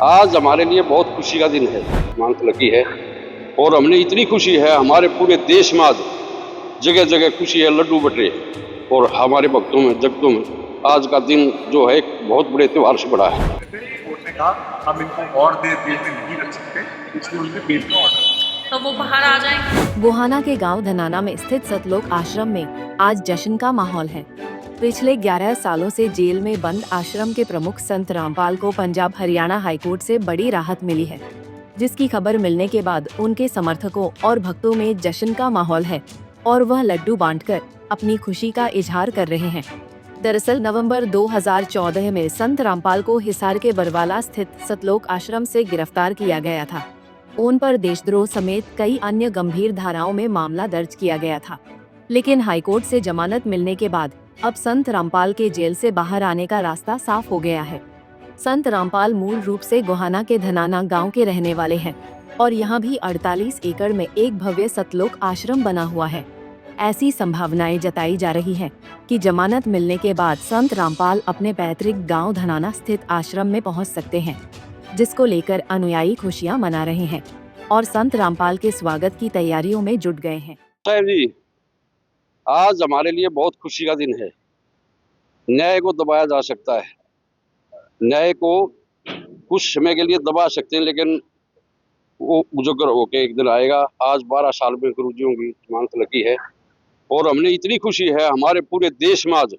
आज हमारे लिए बहुत खुशी का दिन है, मानक लकी है। और हमने इतनी खुशी है, हमारे पूरे देश में आज जगह जगह खुशी है, लड्डू बट रहे हैं। और हमारे भक्तों में जगतों में आज का दिन जो है एक बहुत बड़े त्योहार से बड़ा है। कोर्ट ने कहा हम इनको और देर जेल में नहीं रख सकते, इसलिए उनके बेल का ऑर्डर तो वो बाहर आ जाएंगे। गोहाना के गांव धनाना में स्थित सतलोक आश्रम में आज जश्न का माहौल है। पिछले 11 सालों से जेल में बंद आश्रम के प्रमुख संत रामपाल को पंजाब हरियाणा हाईकोर्ट से बड़ी राहत मिली है, जिसकी खबर मिलने के बाद उनके समर्थकों और भक्तों में जश्न का माहौल है और वह लड्डू बांटकर अपनी खुशी का इजहार कर रहे हैं। दरअसल नवंबर 2014 में संत रामपाल को हिसार के बरवाला स्थित सतलोक आश्रम से गिरफ्तार किया गया था। उन पर देशद्रोह समेत कई अन्य गंभीर धाराओं में मामला दर्ज किया गया था, लेकिन हाईकोर्ट से जमानत मिलने के बाद अब संत रामपाल के जेल से बाहर आने का रास्ता साफ हो गया है। संत रामपाल मूल रूप से गोहाना के धनाना गांव के रहने वाले हैं और यहाँ भी 48 एकड़ में एक भव्य सतलोक आश्रम बना हुआ है। ऐसी संभावनाएं जताई जा रही हैं कि जमानत मिलने के बाद संत रामपाल अपने पैतृक गांव धनाना स्थित आश्रम में पहुंच सकते हैं, जिसको लेकर अनुयायी खुशियां मना रहे हैं और संत रामपाल के स्वागत की तैयारियों में जुट गए हैं। साहब जी, आज हमारे लिए बहुत खुशी का दिन है। न्याय को दबाया जा सकता है, न्याय को कुछ समय के लिए दबा सकते हैं, लेकिन वो उजागर होके एक दिन आएगा। आज 12 साल में गुरुजियों की जमानत लगी है और हमने इतनी खुशी है, हमारे पूरे देश में आज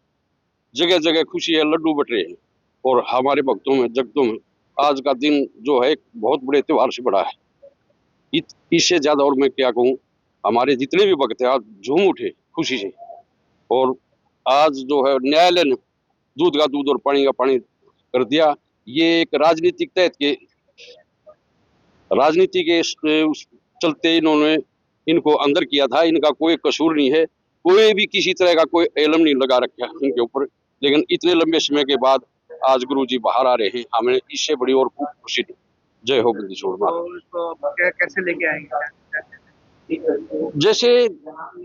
जगह जगह खुशी है, लड्डू बट रहे हैं। और हमारे भक्तों में जगतों में आज का दिन जो है एक बहुत बड़े त्योहार से बड़ा है। इससे ज्यादा और मैं क्या कहूँ, हमारे जितने भी भक्त हैं आज झूम उठे खुशी से। और आज जो है न्यायालय ने दूध का दूध और पानी का पानी कर दिया। ये एक राजनीतिक तहत के राजनीति के चलते इन्होंने इनको अंदर किया था। इनका कोई कसूर नहीं है, कोई भी किसी तरह का कोई एलम नहीं लगा रखा इनके ऊपर। लेकिन इतने लंबे समय के बाद आज गुरुजी बाहर आ रहे हैं, हमें इससे बड़ी और खूब खुशी थी। जय हो बंदी छोड़ महाराज। तो कैसे लेके आएंगे? जैसे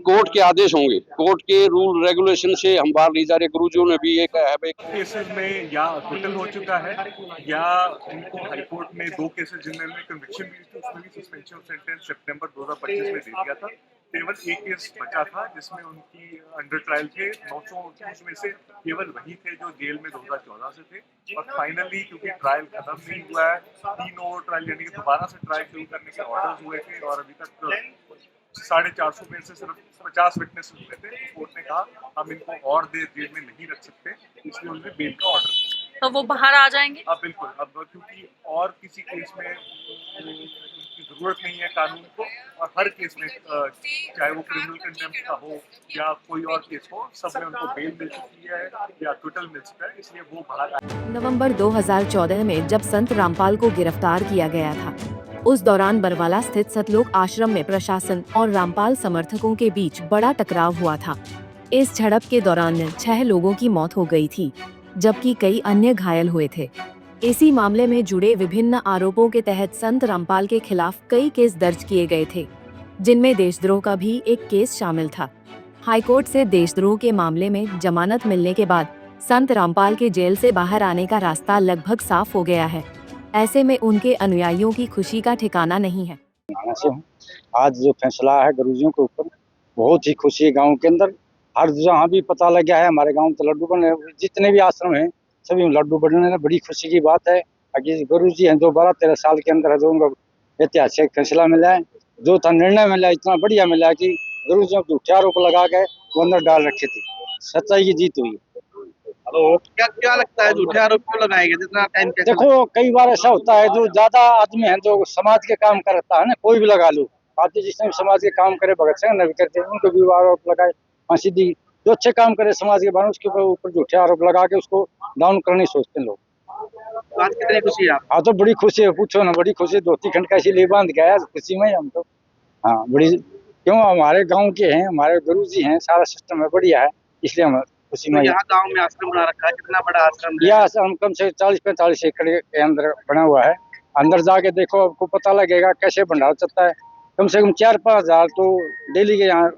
कोर्ट के आदेश होंगे, कोर्ट के रूल रेगुलेशन से हम बाहर नहीं जा रहे। गुरुजियों ने भी ये कहा है केसेस में या टोटल हो चुका है या इनको हाईकोर्ट ने 2 केसेस जिनमें कन्विक्शन मिली थी उसमें भी सस्पेंशन सेंटेंस सितंबर 2025 में दे दिया था। केवल एक केस बचा था जिसमें उनकी अंडर ट्रायल थे 929 में से केवल वही थे जो जेल में 2014 से थे। और फाइनली क्योंकि ट्रायल खत्म नहीं हुआ है, 3 और ट्रायल यानी कि दोबारा से ट्रायल शुरू करने के ऑर्डर्स हुए थे और अभी तक 450 में से सिर्फ 50 विटनेस हुए थे। कोर्ट ने कहा हम इनको और देर जेल में नहीं रख सकते, इसलिए उन्होंने बेल का ऑर्डर दिया। तो वो बाहर आ जाएंगे। अब बिल्कुल, अब क्योंकि और किसी केस में उनकी जरूरत नहीं है कानून को, और हर केस में चाहे वो क्रिमिनल कंटेम्प्ट का हो या कोई और केस हो, सब में उनको बेल मिल चुकी है या टोटल मिल चुका है, इसलिए वो बाहर आए। नवंबर 2014 में जब संत रामपाल को गिरफ्तार किया गया था, उस दौरान बरवाला स्थित सतलोक आश्रम में प्रशासन और रामपाल समर्थकों के बीच बड़ा टकराव हुआ था। इस झड़प के दौरान 6 लोगों की मौत हो गई थी, जबकि कई अन्य घायल हुए थे। इसी मामले में जुड़े विभिन्न आरोपों के तहत संत रामपाल के खिलाफ कई केस दर्ज किए गए थे, जिनमें देशद्रोह का भी एक केस शामिल था। हाईकोर्ट से देशद्रोह के मामले में जमानत मिलने के बाद संत रामपाल के जेल से बाहर आने का रास्ता लगभग साफ हो गया है। ऐसे में उनके अनुयायियों की खुशी का ठिकाना नहीं है। आज जो फैसला है गुरुजियों के ऊपर, बहुत ही खुशी है गांव के अंदर। हर जहाँ भी पता लग गया है हमारे गांव में तो लड्डू बने, जितने भी आश्रम हैं सभी में लड्डू बनने, बड़ी खुशी की बात है। गुरुजी हैं जो 12-13 साल के अंदर है, जो उनको ऐतिहासिक फैसला मिला है, जो था निर्णय मिला, इतना बढ़िया मिला कि गुरुजियों को झूठे आरोप लगा के वो अंदर डाल रखे थे। सच्चाई की जीत हुई। तो क्या लगता है झूठे आरोप क्यों लगाए गए? जितना टाइम देखो कई बार ऐसा होता है, जो ज्यादा आदमी है जो समाज के काम करता है ना, कोई भी लगा लो, आदमी जिसने भी समाज के काम करे, भगत सिंह नवी करते उनको भी आरोप लगाए, फांसी दी। जो अच्छे काम करे समाज के बारे में, उसके ऊपर झूठे आरोप लगा के उसको डाउन करने सोचते हैं लोग। आज कितनी खुशी है आप? हाँ तो बड़ी खुशी है, पूछो ना, बड़ी खुशी। धोती खंड का इसीलिए बांध गया खुशी में हम तो। हाँ बड़ी, क्यों हमारे गाँव के हैं, हमारे गुरुजी हैं, सारा सिस्टम है बढ़िया है, इसलिए हम खुशी में। यहाँ गांव में आश्रम बना रखा है, कितना बड़ा आश्रम है? यह आश्रम कम से 40-45 एकड़ के अंदर बना हुआ है। अंदर जाके देखो, आपको पता लगेगा कैसे भंडारा चलता है। कम से कम 4-5 हजार तो डेली के यहाँ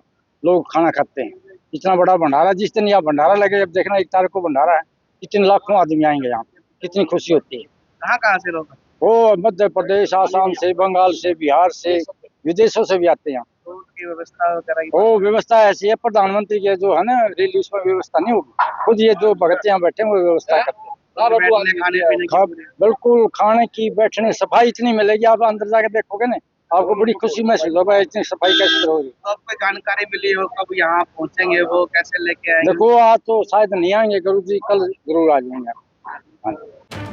लोग खाना खाते हैं। इतना बड़ा भंडारा, जिस दिन यहाँ भंडारा लगे, जब देखना 1 तारीख को भंडारा है, कितने लाखों आदमी आएंगे यहाँ, कितनी खुशी होती है। कहाँ से लोग? वो मध्य प्रदेश, आसाम से, बंगाल से, बिहार से, विदेशों से भी आते हैं। तो उनकी व्यवस्था वगैरह वो व्यवस्था ऐसी है, प्रधानमंत्री के जो है ना रैली, उसमें व्यवस्था नहीं होगी, खुद ये जो भगत यहाँ बैठे हैं वो व्यवस्था करते हैं। बैठने खाने पीने की पूरी- बिल्कुल, खाने की, बैठने, सफाई इतनी मिलेगी, आप अंदर जाके देखोगे ना, आपको बड़ी खुशी महसूस होगा, इतनी सफाई कैसे होगी। तो आपको जानकारी मिली हो कब यहाँ पहुँचेंगे, वो कैसे लेके आएंगे? देखो आज तो शायद नहीं आएंगे गुरु जी, कल जरूर आ जाएंगे। हाँ।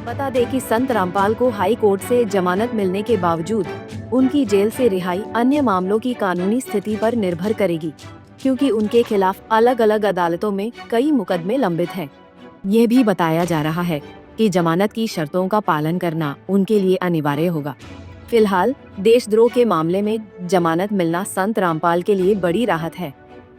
बता दें कि संत रामपाल को हाई कोर्ट से जमानत मिलने के बावजूद उनकी जेल से रिहाई अन्य मामलों की कानूनी स्थिति पर निर्भर करेगी, क्योंकि उनके खिलाफ अलग अलग अदालतों में कई मुकदमे लंबित हैं। ये भी बताया जा रहा है कि जमानत की शर्तों का पालन करना उनके लिए अनिवार्य होगा। फिलहाल देशद्रोह के मामले में जमानत मिलना संत रामपाल के लिए बड़ी राहत है,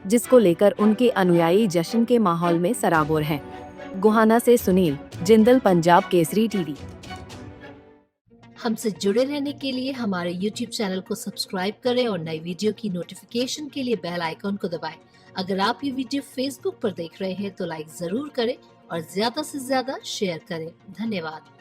जिसको लेकर उनके अनुयायी जश्न के माहौल में सराबोर हैं। गोहाना से सुनील जिंदल, पंजाब केसरी टीवी। हमसे जुड़े रहने के लिए हमारे YouTube चैनल को सब्सक्राइब करें और नई वीडियो की नोटिफिकेशन के लिए बेल आइकॉन को दबाएं। अगर आप ये वीडियो Facebook पर देख रहे हैं तो लाइक जरूर करें और ज्यादा से ज्यादा शेयर करें। धन्यवाद।